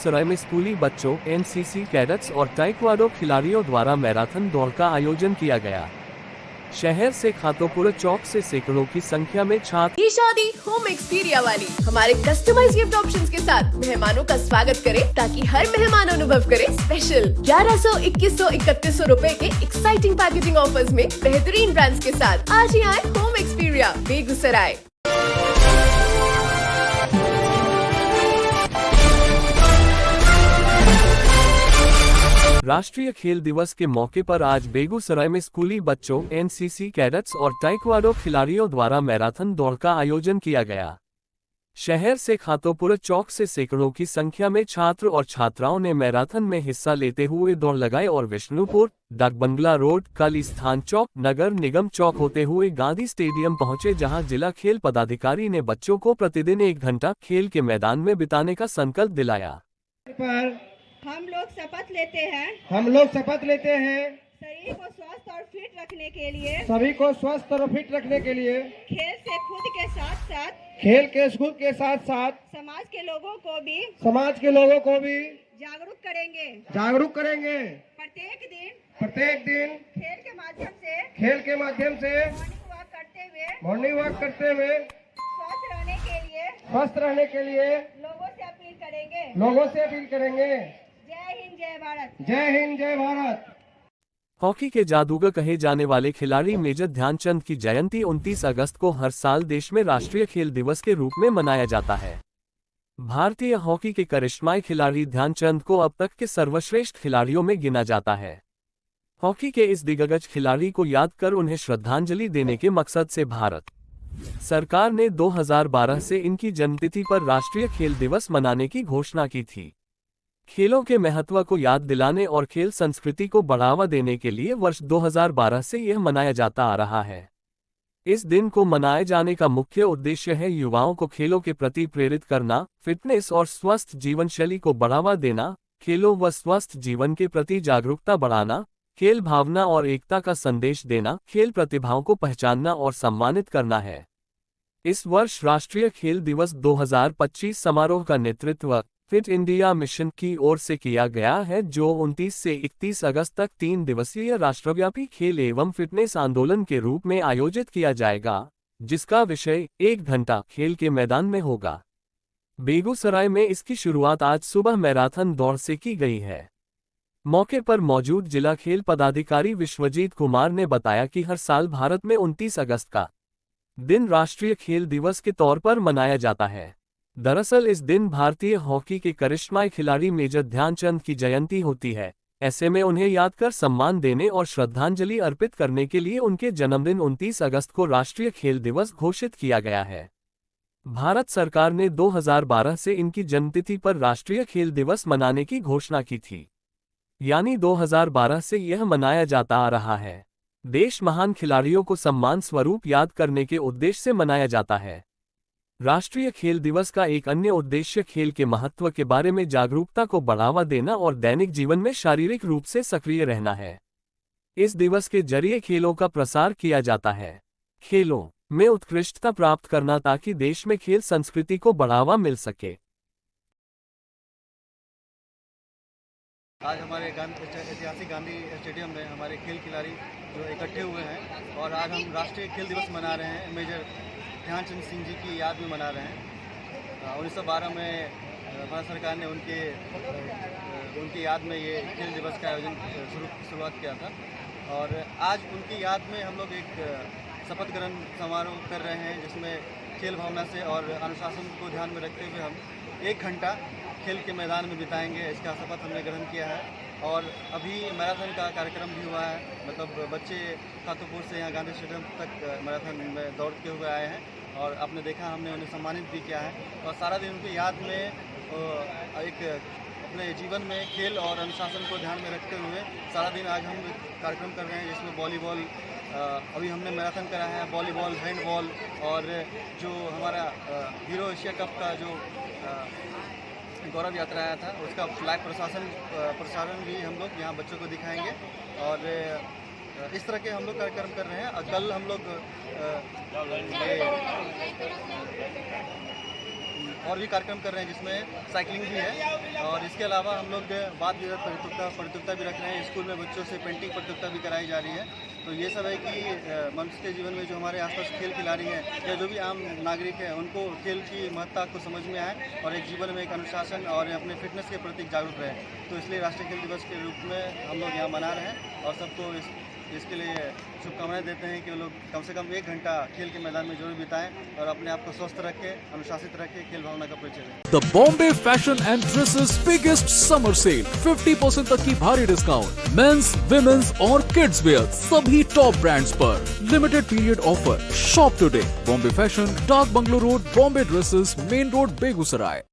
सराय में स्कूली बच्चों, एनसीसी कैडेट्स और ताइक्वांडो खिलाड़ियों द्वारा मैराथन दौड़ का आयोजन किया गया। शहर से खातोपुर चौक से सैकड़ों की संख्या में छात्र ये शादी होम एक्सपीरिया वाली हमारे कस्टमाइज गिफ्ट ऑप्शंस के साथ मेहमानों का स्वागत करें ताकि हर मेहमान अनुभव करे स्पेशल। 1100, 2100, 3100 रुपए के एक्साइटिंग पैकेजिंग ऑफर्स में बेहतरीन ब्रांड्स के साथ आज ही आए होम एक्सपीरिया बेगूसराय। राष्ट्रीय खेल दिवस के मौके पर आज बेगूसराय में स्कूली बच्चों, एनसीसी कैडेट्स और ताइक्वांडो खिलाड़ियों द्वारा मैराथन दौड़ का आयोजन किया गया। शहर से खातोपुर चौक से सैकड़ों की संख्या में छात्र और छात्राओं ने मैराथन में हिस्सा लेते हुए दौड़ लगाई और विष्णुपुर, डाक बंगला रोड, कालीस्थान चौक, नगर निगम चौक होते हुए गांधी स्टेडियम पहुंचे, जहां जिला खेल पदाधिकारी ने बच्चों को प्रतिदिन 1 घंटा खेल के मैदान में बिताने का संकल्प दिलाया। हम लोग शपथ लेते हैं शरीर को स्वस्थ और फिट रखने के लिए खेल से खुद के साथ साथ समाज के लोगों को भी जागरूक करेंगे। प्रत्येक दिन खेल के माध्यम से मॉर्निंग वॉक करते हुए स्वस्थ रहने के लिए लोगों से अपील करेंगे। जय हिंद जय भारत। हॉकी के जादूगर कहे जाने वाले खिलाड़ी मेजर ध्यानचंद की जयंती 29 अगस्त को हर साल देश में राष्ट्रीय खेल दिवस के रूप में मनाया जाता है। भारतीय हॉकी के करिश्माई खिलाड़ी ध्यानचंद को अब तक के सर्वश्रेष्ठ खिलाड़ियों में गिना जाता है। हॉकी के इस दिग्गज खिलाड़ी को याद कर उन्हें श्रद्धांजलि देने के मकसद से भारत सरकार ने 2012 से इनकी जन्मतिथि पर राष्ट्रीय खेल दिवस मनाने की घोषणा की थी। खेलों के महत्व को याद दिलाने और खेल संस्कृति को बढ़ावा देने के लिए वर्ष 2012 से यह मनाया जाता आ रहा है। इस दिन को मनाए जाने का मुख्य उद्देश्य है युवाओं को खेलों के प्रति प्रेरित करना, फिटनेस और स्वस्थ जीवन शैली को बढ़ावा देना, खेलों व स्वस्थ जीवन के प्रति जागरूकता बढ़ाना, खेल भावना और एकता का संदेश देना, खेल प्रतिभाओं को पहचानना और सम्मानित करना है। इस वर्ष राष्ट्रीय खेल दिवस 2025 समारोह का नेतृत्व फिट इंडिया मिशन की ओर से किया गया है, जो 29 से 31 अगस्त तक 3 दिवसीय राष्ट्रव्यापी खेल एवं फिटनेस आंदोलन के रूप में आयोजित किया जाएगा, जिसका विषय 1 घंटा खेल के मैदान में होगा। बेगूसराय में इसकी शुरुआत आज सुबह मैराथन दौड़ से की गई है। मौके पर मौजूद जिला खेल पदाधिकारी विश्वजीत कुमार ने बताया कि हर साल भारत में 29 अगस्त का दिन राष्ट्रीय खेल दिवस के तौर पर मनाया जाता है। दरअसल इस दिन भारतीय हॉकी के करिश्माई खिलाड़ी मेजर ध्यानचंद की जयंती होती है। ऐसे में उन्हें याद कर सम्मान देने और श्रद्धांजलि अर्पित करने के लिए उनके जन्मदिन 29 अगस्त को राष्ट्रीय खेल दिवस घोषित किया गया है। भारत सरकार ने 2012 से इनकी जन्मतिथि पर राष्ट्रीय खेल दिवस मनाने की घोषणा की थी, यानी 2012 से यह मनाया जाता आ रहा है। देश महान खिलाड़ियों को सम्मान स्वरूप याद करने के उद्देश्य से मनाया जाता है। राष्ट्रीय खेल दिवस का एक अन्य उद्देश्य खेल के महत्व के बारे में जागरूकता को बढ़ावा देना और दैनिक जीवन में शारीरिक रूप से सक्रिय रहना है। इस दिवस के जरिए खेलों का प्रसार किया जाता है, खेलों में उत्कृष्टता प्राप्त करना, ताकि देश में खेल संस्कृति को बढ़ावा मिल सके। आज हमारे ऐतिहासिक गांधी स्टेडियम में हमारे खेल खिलाड़ी जो इकट्ठे हुए हैं और आज हम राष्ट्रीय खेल दिवस मना रहे हैं। मेजर ध्यानचंद सिंह जी की याद में मना रहे हैं। 1912 में भारत सरकार ने उनकी याद में ये खेल दिवस का आयोजन शुरुआत किया था और आज उनकी याद में हम लोग एक शपथ ग्रहण समारोह कर रहे हैं, जिसमें खेल भावना से और अनुशासन को ध्यान में रखते हुए हम 1 घंटा खेल के मैदान में बिताएंगे। इसका शपथ हमने ग्रहण किया है और अभी मैराथन का कार्यक्रम भी हुआ है। मतलब बच्चे खातोपुर से यहाँ गांधी स्टेडियम तक मैराथन में दौड़ते हुए आए हैं और आपने देखा हमने उन्हें सम्मानित भी किया है। और सारा दिन उनकी याद में एक अपने जीवन में खेल और अनुशासन को ध्यान में रखते हुए सारा दिन आज हम कार्यक्रम कर रहे हैं, जिसमें वॉलीबॉल अभी हमने मैराथन करा है, वॉलीबॉल, हैंडबॉल और जो हमारा हीरो एशिया कप का जो गौरव यात्रा आया था उसका फ्लैग प्रसारण भी हम लोग यहाँ बच्चों को दिखाएंगे और इस तरह के हम लोग कार्यक्रम कर रहे हैं। और कल हम लोग और भी कार्यक्रम कर रहे हैं जिसमें साइकिलिंग भी है। और इसके अलावा हम लोग वाद विवाद प्रतियोगिता भी रख रहे हैं। स्कूल में बच्चों से पेंटिंग प्रतियोगिता भी कराई जा रही है। तो ये सब है कि मनुष्य के जीवन में जो हमारे आसपास खेल खिलाड़ी हैं या जो भी आम नागरिक हैं उनको खेल की महत्ता को समझ में आए और एक जीवन में एक अनुशासन और अपने फिटनेस के प्रति जागरूक रहे। तो इसलिए राष्ट्रीय खेल दिवस के रूप में हम लोग यहाँ मना रहे हैं और सबको इसके लिए शुभकामनाएं देते हैं कि वो लोग कम से कम 1 घंटा खेल के मैदान में जरूर बिताएं और अपने आप को स्वस्थ रखें, अनुशासित रखें, खेल भावना का परिचय दें। The Bombay fashion and dresses biggest summer sale, 50% तक की भारी डिस्काउंट, मेंस, विमेंस और किड्स वेयर सभी टॉप ब्रांड्स पर। Limited period offer. Shop today. Bombay fashion, डाक bungalow road, Bombay dresses, main road, Begusarai.